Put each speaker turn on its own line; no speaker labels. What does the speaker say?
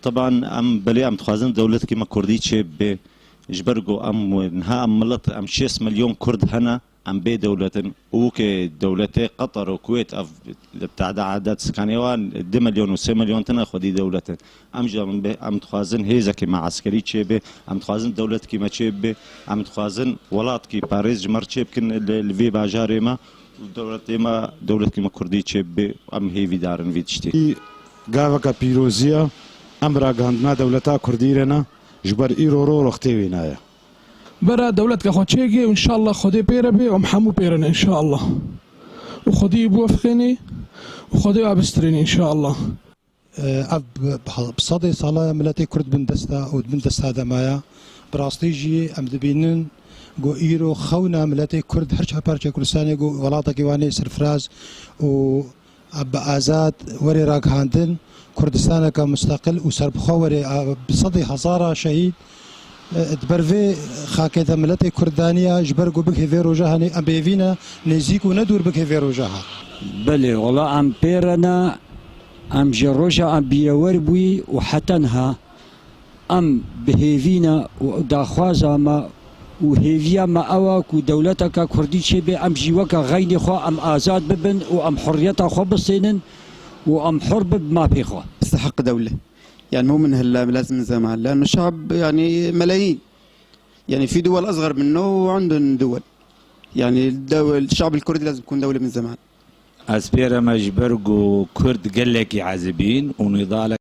طبعا ام بلي ام تخازن دولت كيما كردي تشي جبرجو ام نها ام ملط ام 6 مليون كرد هنا ام بي دولة وكي دولتي قطر وكويت اف بتاع عدد سكانيوان 2 مليون و 3 مليون تنا خدي دولة ام جا ام تخازن هيزا كيما عسكري تشي ام تخازن دولة كيما تشي ام تخازن ولات كي باريس جمر تشي كن الفي باجاري ما دولة كيما كردي تشي ام هي في دارن في تشتي
گاوکا پیروزیه امرا گاندنا دولتا کردیرنا جبر ایرو رو رختی وینایا
برا دولتك خوتشيكي وان شاء الله خدي بيربي ومحمو بيرنا ان شاء الله وخدي بوفقني وخدي ابستريني ان شاء الله.
اب بصدي صلاة ملتي كرد بن دستا او بن دستا دمايا براستيجي ام دبينن جو ايرو خونا ملتي كرد هرشا بارشا كردستاني جو ولاطا كيواني سرفراز و اب ازاد وري راك هاندن كردستان كمستقل وسربخو وري بصدي هزارة شهيد دبرفي خاكيتا ملتي كردانية جبرقو بك في روجاها ام بيفينا نزيكو ندور بك في روجاها.
بلي والله ام بيرنا ام جروجا ام بيوربوي وحتنها ام بهيفينا وداخوازا ما وهيفيا ما اوك ودولتك كردي شبه ام جيوكا غيني خو ام ازاد ببن وام حريتها خو بسينن وام حرب بما بيخو.
يستحق دولة يعني مو من هلا لازم من زمان لانه الشعب يعني ملايين يعني في دول اصغر منه وعندهم دول يعني الشعب الكردي لازم يكون دولة من زمان.
اسبيرا مجبرجو كرد قال لك عازبين ونضال